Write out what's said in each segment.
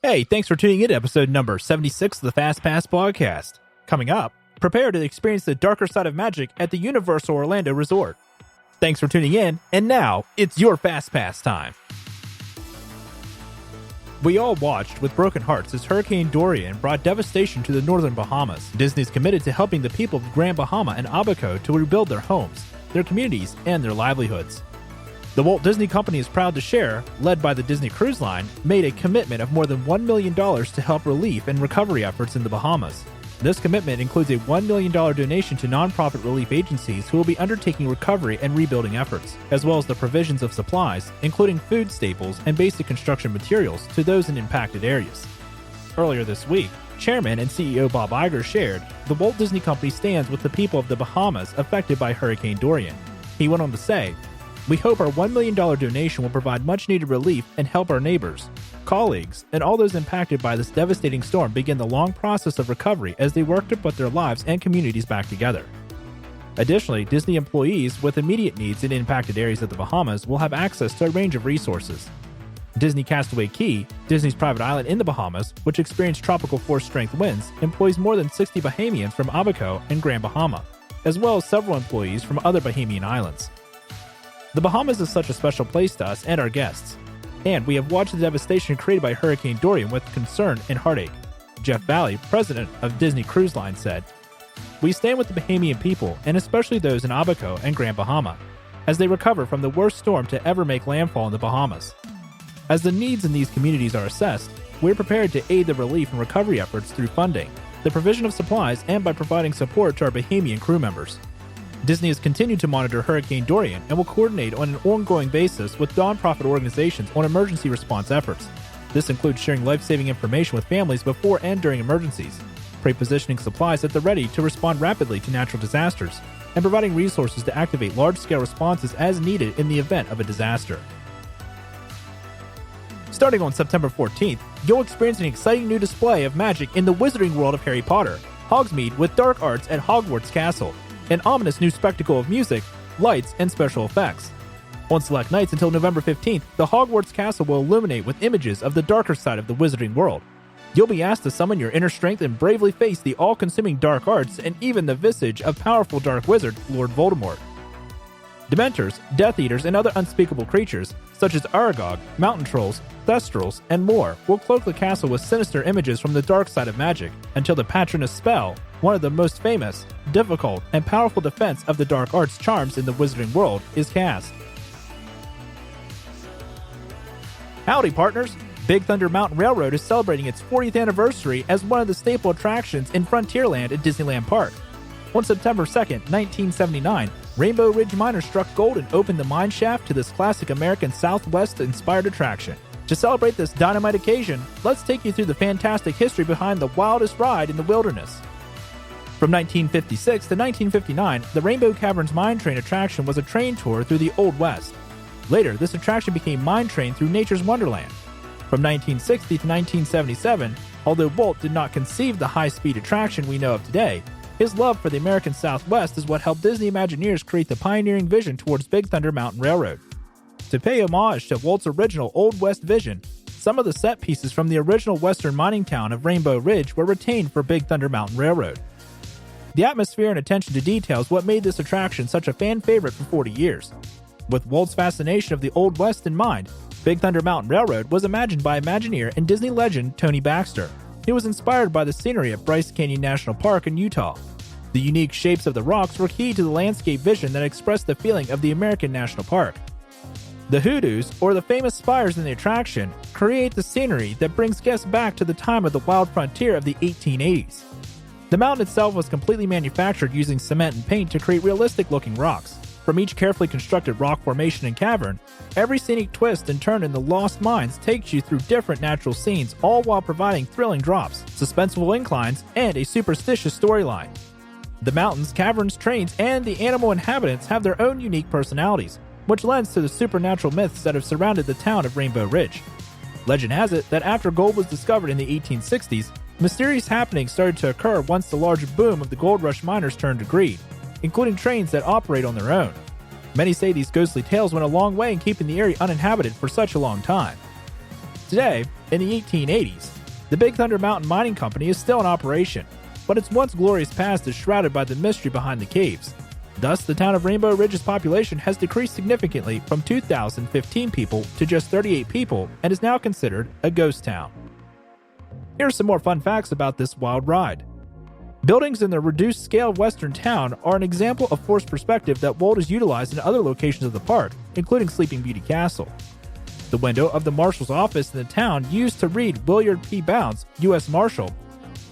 Hey, thanks for tuning in to episode number 76 of the Fast Pass podcast. Coming up, prepare to experience the darker side of magic at the Universal Orlando Resort. Thanks for tuning in, and now, it's your Fast Pass time. We all watched with broken hearts as Hurricane Dorian brought devastation to the northern Bahamas. Disney's committed to helping the people of Grand Bahama and Abaco to rebuild their homes, their communities, and their livelihoods. The Walt Disney Company is proud to share, led by the Disney Cruise Line, made a commitment of more than $1 million to help relief and recovery efforts in the Bahamas. This commitment includes a $1 million donation to nonprofit relief agencies who will be undertaking recovery and rebuilding efforts, as well as the provisions of supplies, including food staples and basic construction materials, to those in impacted areas. Earlier this week, Chairman and CEO Bob Iger shared, the Walt Disney Company stands with the people of the Bahamas affected by Hurricane Dorian. He went on to say, "We hope our $1 million donation will provide much-needed relief and help our neighbors, colleagues, and all those impacted by this devastating storm begin the long process of recovery as they work to put their lives and communities back together." Additionally, Disney employees with immediate needs in impacted areas of the Bahamas will have access to a range of resources. Disney Castaway Cay, Disney's private island in the Bahamas, which experienced tropical force-strength winds, employs more than 60 Bahamians from Abaco and Grand Bahama, as well as several employees from other Bahamian islands. The Bahamas is such a special place to us and our guests, and we have watched the devastation created by Hurricane Dorian with concern and heartache. Jeff Valley, president of Disney Cruise Line, said, "We stand with the Bahamian people, and especially those in Abaco and Grand Bahama, as they recover from the worst storm to ever make landfall in the Bahamas. As the needs in these communities are assessed, we are prepared to aid the relief and recovery efforts through funding, the provision of supplies, and by providing support to our Bahamian crew members." Disney has continued to monitor Hurricane Dorian and will coordinate on an ongoing basis with nonprofit organizations on emergency response efforts. This includes sharing life-saving information with families before and during emergencies, pre-positioning supplies at the ready to respond rapidly to natural disasters, and providing resources to activate large-scale responses as needed in the event of a disaster. Starting on September 14th, you'll experience an exciting new display of magic in the wizarding world of Harry Potter, Hogsmeade with dark arts at Hogwarts Castle, an ominous new spectacle of music, lights, and special effects. On select nights until November 15th, the Hogwarts Castle will illuminate with images of the darker side of the wizarding world. You'll be asked to summon your inner strength and bravely face the all-consuming dark arts and even the visage of powerful dark wizard Lord Voldemort. Dementors, Death Eaters, and other unspeakable creatures, such as Aragog, mountain trolls, Thestrals, and more, will cloak the castle with sinister images from the dark side of magic, until the Patronus spell, one of the most famous, difficult, and powerful defense of the dark arts charms in the wizarding world, is cast. Howdy, partners! Big Thunder Mountain Railroad is celebrating its 40th anniversary as one of the staple attractions in Frontierland at Disneyland Park. On September 2nd, 1979, Rainbow Ridge miners struck gold and opened the mine shaft to this classic American Southwest-inspired attraction. To celebrate this dynamite occasion, let's take you through the fantastic history behind the wildest ride in the wilderness. From 1956 to 1959, the Rainbow Caverns Mine Train attraction was a train tour through the Old West. Later, this attraction became Mine Train through Nature's Wonderland. From 1960 to 1977, although Walt did not conceive the high-speed attraction we know of today, his love for the American Southwest is what helped Disney Imagineers create the pioneering vision towards Big Thunder Mountain Railroad. To pay homage to Walt's original Old West vision, some of the set pieces from the original western mining town of Rainbow Ridge were retained for Big Thunder Mountain Railroad. The atmosphere and attention to detail is what made this attraction such a fan favorite for 40 years. With Walt's fascination of the Old West in mind, Big Thunder Mountain Railroad was imagined by Imagineer and Disney legend Tony Baxter. It was inspired by the scenery at Bryce Canyon National Park in Utah. The unique shapes of the rocks were key to the landscape vision that expressed the feeling of the American National Park. The hoodoos, or the famous spires in the attraction, create the scenery that brings guests back to the time of the wild frontier of the 1880s. The mountain itself was completely manufactured using cement and paint to create realistic-looking rocks. From each carefully constructed rock formation and cavern, every scenic twist and turn in the Lost Mines takes you through different natural scenes, all while providing thrilling drops, suspenseful inclines, and a superstitious storyline. The mountains, caverns, trains, and the animal inhabitants have their own unique personalities, which lends to the supernatural myths that have surrounded the town of Rainbow Ridge. Legend has it that after gold was discovered in the 1860s, mysterious happenings started to occur once the large boom of the gold rush miners turned to greed, including trains that operate on their own. Many say these ghostly tales went a long way in keeping the area uninhabited for such a long time. Today, In the 1880s, the Big Thunder Mountain Mining Company is still in operation, but its once glorious past is shrouded by the mystery behind the caves. Thus, the town of Rainbow Ridge's population has decreased significantly from 2,015 people to just 38 people and is now considered a ghost town. Here are some more fun facts about this wild ride. Buildings in the reduced scale of Western Town are an example of forced perspective that Walt has utilized in other locations of the park, including Sleeping Beauty Castle. The window of the marshal's office in the town used to read Willard P. Bounds, U.S. Marshal.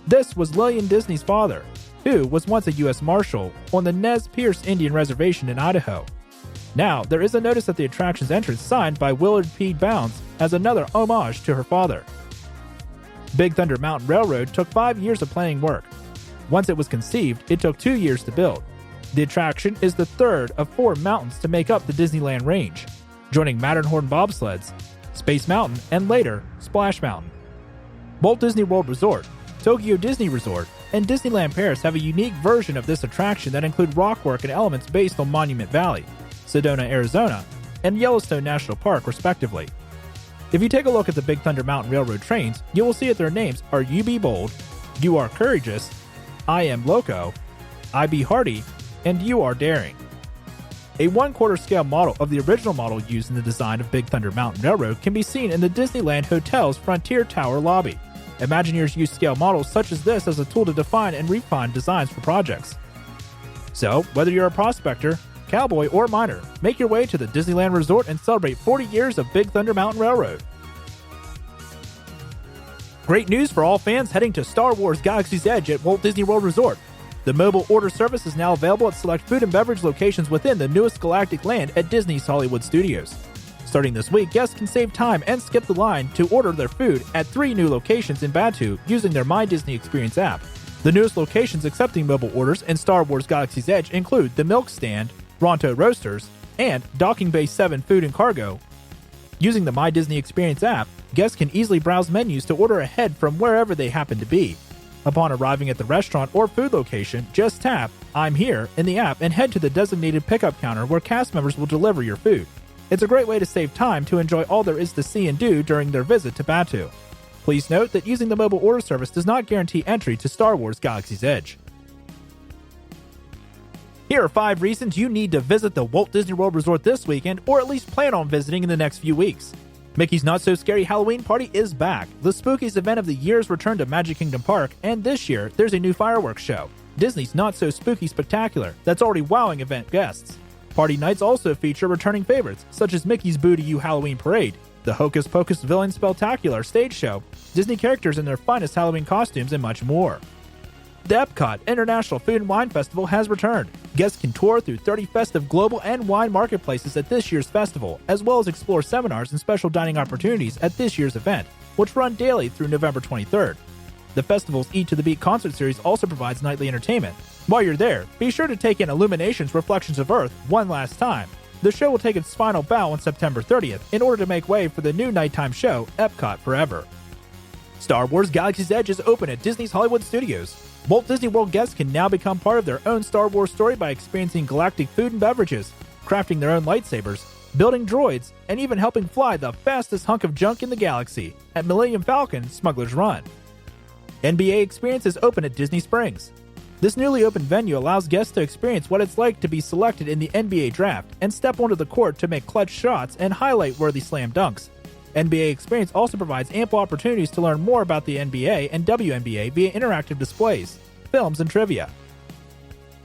This was Lillian Disney's father, who was once a U.S. Marshal on the Nez Perce Indian Reservation in Idaho. Now, there is a notice at the attraction's entrance signed by Willard P. Bounds as another homage to her father. Big Thunder Mountain Railroad took 5 years of planning work. Once it was conceived, it took 2 years to build. The attraction is the third of 4 mountains to make up the Disneyland range, joining Matterhorn bobsleds, Space Mountain, and later, Splash Mountain. Walt Disney World Resort, Tokyo Disney Resort, and Disneyland Paris have a unique version of this attraction that include rockwork and elements based on Monument Valley, Sedona, Arizona, and Yellowstone National Park, respectively. If you take a look at the Big Thunder Mountain Railroad trains, you will see that their names are You Be Bold, You Are Courageous, I Am Loco, I Be Hardy, and You Are Daring. A 1/4 scale model of the original model used in the design of Big Thunder Mountain Railroad can be seen in the Disneyland Hotel's Frontier Tower lobby. Imagineers use scale models such as this as a tool to define and refine designs for projects. So, whether you're a prospector, cowboy, or miner, make your way to the Disneyland Resort and celebrate 40 years of Big Thunder Mountain Railroad. Great news for all fans heading to Star Wars Galaxy's Edge at Walt Disney World Resort. The mobile order service is now available at select food and beverage locations within the newest galactic land at Disney's Hollywood Studios. Starting this week, guests can save time and skip the line to order their food at 3 new locations in Batu using their My Disney Experience app. The newest locations accepting mobile orders in Star Wars Galaxy's Edge include the Milk Stand, Ronto Roasters, and Docking Bay 7 Food and Cargo. Using the My Disney Experience app, guests can easily browse menus to order ahead from wherever they happen to be. Upon arriving at the restaurant or food location, just tap I'm Here in the app and head to the designated pickup counter where cast members will deliver your food. It's a great way to save time to enjoy all there is to see and do during their visit to Batu. Please note that using the mobile order service does not guarantee entry to Star Wars Galaxy's Edge. Here are 5 reasons you need to visit the Walt Disney World Resort this weekend, or at least plan on visiting in the next few weeks. Mickey's Not So Scary Halloween Party is back. The spookiest event of the year's return to Magic Kingdom Park, and this year, there's a new fireworks show, Disney's Not So Spooky Spectacular, that's already wowing event guests. Party nights also feature returning favorites, such as Mickey's Boo to You Halloween Parade, the Hocus Pocus Villain Spectacular stage show, Disney characters in their finest Halloween costumes, and much more. The Epcot International Food and Wine Festival has returned. Guests can tour through 30 festive global and wine marketplaces at this year's festival, as well as explore seminars and special dining opportunities at this year's event, which run daily through November 23rd. The festival's Eat to the Beat concert series also provides nightly entertainment. While you're there, be sure to take in Illumination's Reflections of Earth one last time. The show will take its final bow on September 30th in order to make way for the new nighttime show, Epcot Forever. Star Wars Galaxy's Edge is open at Disney's Hollywood Studios. Walt Disney World guests can now become part of their own Star Wars story by experiencing galactic food and beverages, crafting their own lightsabers, building droids, and even helping fly the fastest hunk of junk in the galaxy at Millennium Falcon Smuggler's Run. NBA Experience is open at Disney Springs. This newly opened venue allows guests to experience what it's like to be selected in the NBA draft and step onto the court to make clutch shots and highlight-worthy slam dunks. NBA Experience also provides ample opportunities to learn more about the NBA and WNBA via interactive displays, films, and trivia.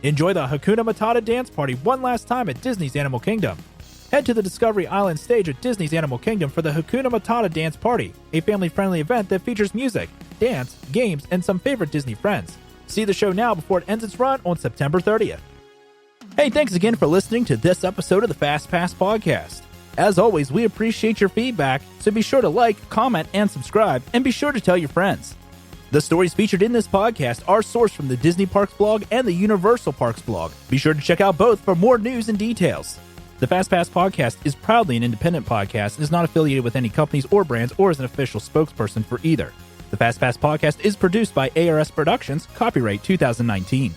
Enjoy the Hakuna Matata dance party one last time at Disney's Animal Kingdom. Head to the Discovery Island stage at Disney's Animal Kingdom for the Hakuna Matata dance party, a family-friendly event that features music, dance, games, and some favorite Disney friends. See the show now before it ends its run on September 30th. Hey, thanks again for listening to this episode of the Fast Pass Podcast. As always, we appreciate your feedback, so be sure to like, comment, and subscribe, and be sure to tell your friends. The stories featured in this podcast are sourced from the Disney Parks blog and the Universal Parks blog. Be sure to check out both for more news and details. The Fast Pass Podcast is proudly an independent podcast and is not affiliated with any companies or brands or is an official spokesperson for either. The Fast Pass Podcast is produced by ARS Productions, copyright 2019.